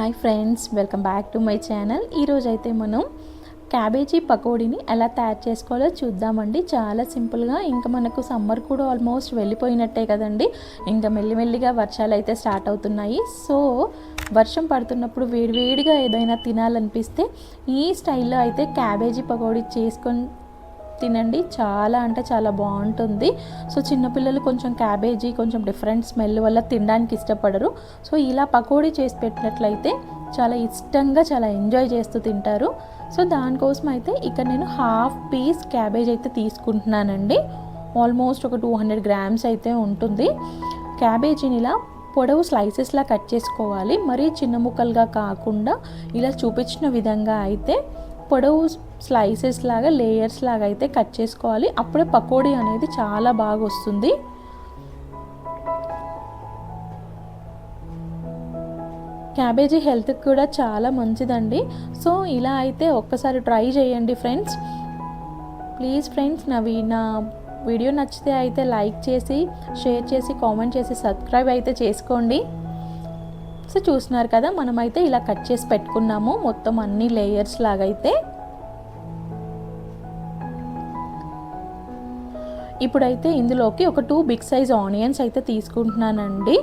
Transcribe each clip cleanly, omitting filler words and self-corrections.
Hi friends, welcome back to my channel. ఈరోజు అయితే మనం క్యాబేజీ పకోడీని ఎలా తయారు చేసుకోవాలో చూద్దామండి. చాలా సింపుల్గా, ఇంకా మనకు సమ్మర్ కూడా ఆల్మోస్ట్ వెళ్ళిపోయినట్టే కదండి. ఇంకా మెల్లిమెల్లిగా వర్షాలు అయితే స్టార్ట్ అవుతున్నాయి. సో వర్షం పడుతున్నప్పుడు వేడివేడిగా ఏదైనా తినాలనిపిస్తే ఈ స్టైల్లో అయితే క్యాబేజీ పకోడీ చేసుకొని తినండి. చాలా అంటే చాలా బాగుంటుంది. సో చిన్నపిల్లలు కొంచెం క్యాబేజీ కొంచెం డిఫరెంట్ స్మెల్ వల్ల తినడానికి ఇష్టపడరు. సో ఇలా పకోడీ చేసి పెట్టినట్లయితే చాలా ఇష్టంగా చాలా ఎంజాయ్ చేస్తూ తింటారు. సో దానికోసం అయితే ఇక్కడ నేను హాఫ్ పీస్ క్యాబేజ్ అయితే తీసుకుంటున్నానండి. ఆల్మోస్ట్ ఒక 200 గ్రామ్స్ అయితే ఉంటుంది. క్యాబేజీని ఇలా పొడవు స్లైసెస్లా కట్ చేసుకోవాలి. మరీ చిన్న ముక్కలుగా కాకుండా ఇలా చూపించిన విధంగా అయితే పొడవు స్లైసెస్ లాగా లేయర్స్ లాగా అయితే కట్ చేసుకోవాలి. అప్పుడే పకోడీ అనేది చాలా బాగా వస్తుంది. క్యాబేజీ హెల్త్కి కూడా చాలా మంచిదండి. సో ఇలా అయితే ఒక్కసారి ట్రై చేయండి ఫ్రెండ్స్. ప్లీజ్ ఫ్రెండ్స్, నా వీడియో నచ్చితే అయితే లైక్ చేసి, షేర్ చేసి, కామెంట్ చేసి, సబ్స్క్రైబ్ అయితే చేసుకోండి. సో చూస్తున్నారు కదా, మనమైతే ఇలా కట్ చేసి పెట్టుకున్నాము మొత్తం అన్ని లేయర్స్ లాగా అయితే. ఇప్పుడైతే ఇందులోకి ఒక 2 బిగ్ సైజ్ ఆనియన్స్ అయితే తీసుకుంటున్నానండి.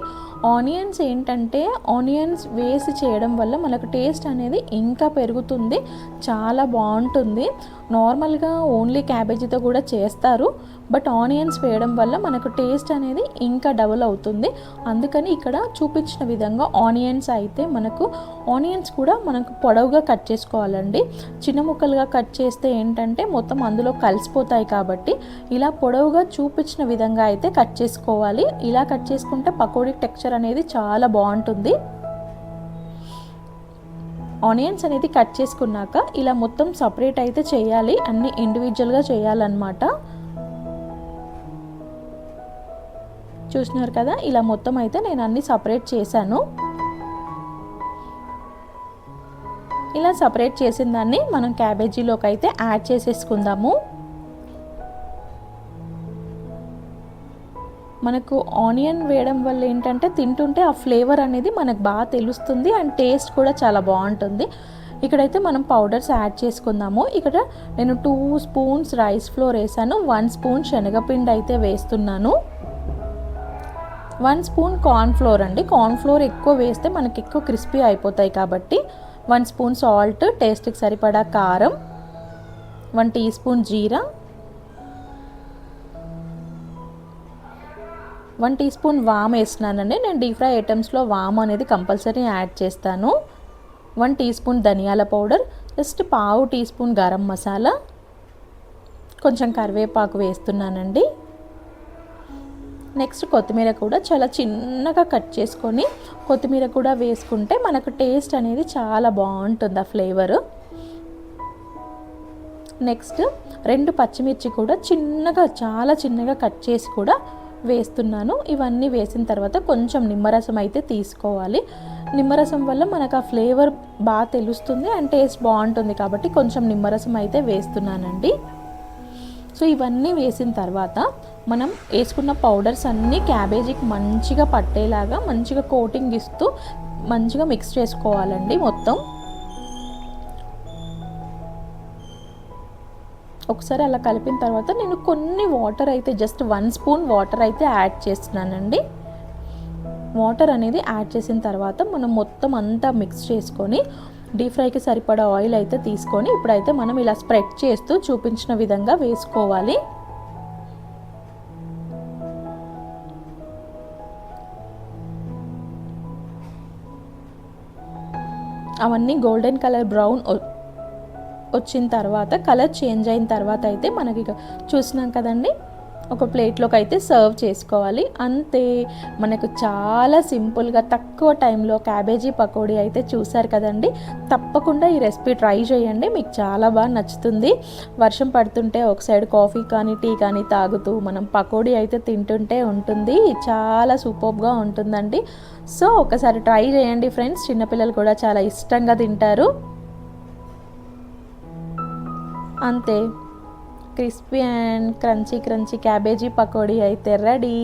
ఆనియన్స్ ఏంటంటే ఆనియన్స్ వేసి చేయడం వల్ల మనకు టేస్ట్ అనేది ఇంకా పెరుగుతుంది, చాలా బాగుంటుంది. నార్మల్గా ఓన్లీ క్యాబేజీతో కూడా చేస్తారు, బట్ ఆనియన్స్ వేయడం వల్ల మనకు టేస్ట్ అనేది ఇంకా డబుల్ అవుతుంది. అందుకని ఇక్కడ చూపించిన విధంగా ఆనియన్స్ కూడా మనకు పొడవుగా కట్ చేసుకోవాలండి. చిన్న ముక్కలుగా కట్ చేస్తే ఏంటంటే మొత్తం అందులో కలిసిపోతాయి, కాబట్టి ఇలా పొడవుగా చూపించిన విధంగా అయితే కట్ చేసుకోవాలి. ఇలా కట్ చేసుకుంటే పకోడీ టెక్స్చర్ అనేది చాలా బాగుంటుంది. ఆనియన్స్ అనేది కట్ చేసుకున్నాక ఇలా మొత్తం సపరేట్ అయితే చేయాలి, అన్ని ఇండివిజువల్గా చేయాలన్నమాట. చూస్తున్నారు కదా, ఇలా మొత్తం అయితే నేను అన్ని సపరేట్ చేశాను. ఇలా సపరేట్ చేసిన దాన్ని మనం క్యాబేజీలోకి అయితే యాడ్ చేసేసుకుందాము. మనకు ఆనియన్ వేయడం వల్ల ఏంటంటే తింటుంటే ఆ ఫ్లేవర్ అనేది మనకు బాగా తెలుస్తుంది, అండ్ టేస్ట్ కూడా చాలా బాగుంటుంది. ఇక్కడైతే మనం పౌడర్స్ యాడ్ చేసుకుందాము. ఇక్కడ నేను 2 స్పూన్స్ రైస్ ఫ్లోర్ వేసాను, 1 స్పూన్ శనగపిండి అయితే వేస్తున్నాను, 1 స్పూన్ కార్న్ ఫ్లోర్ అండి. కార్న్ ఫ్లోర్ ఎక్కువ వేస్తే మనకి ఎక్కువ క్రిస్పీ అయిపోతాయి, కాబట్టి 1 స్పూన్ సాల్ట్, టేస్ట్కి సరిపడా కారం, 1 టీ స్పూన్ జీరా, 1 టీ స్పూన్ వామ్ వేస్తున్నానండి. నేను డీప్ ఫ్రై ఐటమ్స్లో వామ్ అనేది కంపల్సరీ యాడ్ చేస్తాను. 1 టీ స్పూన్ ధనియాల పౌడర్, జస్ట్ పావు టీ స్పూన్ గరం మసాలా, కొంచెం కరివేపాకు వేస్తున్నానండి. నెక్స్ట్ కొత్తిమీర కూడా చాలా చిన్నగా కట్ చేసుకొని కొత్తిమీర కూడా వేసుకుంటే మనకు టేస్ట్ అనేది చాలా బాగుంటుంది, ఆ ఫ్లేవరు. నెక్స్ట్ 2 పచ్చిమిర్చి కూడా చాలా చిన్నగా కట్ చేసి కూడా వేస్తున్నాను. ఇవన్నీ వేసిన తర్వాత కొంచెం నిమ్మరసం అయితే తీసుకోవాలి. నిమ్మరసం వల్ల మనకు ఆ ఫ్లేవర్ బాగా తెలుస్తుంది అండ్ టేస్ట్ బాగుంటుంది, కాబట్టి కొంచెం నిమ్మరసం అయితే వేస్తున్నానండి. సో ఇవన్నీ వేసిన తర్వాత మనం వేసుకున్న పౌడర్స్ అన్నీ క్యాబేజీకి మంచిగా పట్టేలాగా మంచిగా కోటింగ్ ఇస్తూ మంచిగా మిక్స్ చేసుకోవాలండి మొత్తం. ఒకసారి అలా కలిపిన తర్వాత నేను కొన్ని వాటర్ అయితే జస్ట్ 1 స్పూన్ వాటర్ అయితే యాడ్ చేస్తున్నానండి. వాటర్ అనేది యాడ్ చేసిన తర్వాత మనం మొత్తం అంతా మిక్స్ చేసుకొని డీప్ ఫ్రైకి సరిపడా ఆయిల్ అయితే తీసుకొని ఇప్పుడైతే మనం ఇలా స్ప్రెడ్ చేస్తూ చూపించిన విధంగా వేసుకోవాలి. అవన్నీ గోల్డెన్ కలర్ బ్రౌన్ వచ్చిన తర్వాత, కలర్ చేంజ్ అయిన తర్వాత అయితే మనకి చూసినాం కదండి, ఒక ప్లేట్లోకి అయితే సర్వ్ చేసుకోవాలి. అంతే, మనకు చాలా సింపుల్గా తక్కువ టైంలో క్యాబేజీ పకోడీ అయితే చూసారు కదండి. తప్పకుండా ఈ రెసిపీ ట్రై చేయండి, మీకు చాలా బాగా నచ్చుతుంది. వర్షం పడుతుంటే ఒక సైడ్ కాఫీ కానీ టీ కానీ తాగుతూ మనం పకోడీ అయితే తింటుంటే ఉంటుంది, చాలా సూపర్గా ఉంటుందండి. సో ఒకసారి ట్రై చేయండి ఫ్రెండ్స్, చిన్నపిల్లలు కూడా చాలా ఇష్టంగా తింటారు. అంతే, crispy and crunchy cabbage pakodi అయితే రెడీ.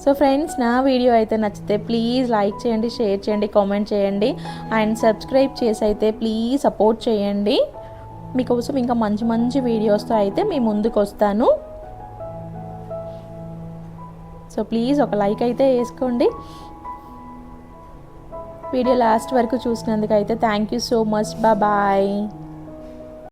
సో ఫ్రెండ్స్, నా వీడియో అయితే నచ్చితే ప్లీజ్ లైక్ చేయండి, షేర్ చేయండి, కామెంట్ చేయండి అండ్ సబ్స్క్రైబ్ చేసి అయితే ప్లీజ్ సపోర్ట్ చేయండి. మీకోసం ఇంకా మంచి మంచి వీడియోస్తో అయితే మీ ముందుకు వస్తాను. సో ప్లీజ్ ఒక లైక్ అయితే వేసుకోండి. వీడియో లాస్ట్ వరకు చూసినందుకు అయితే thank you so much. Bye.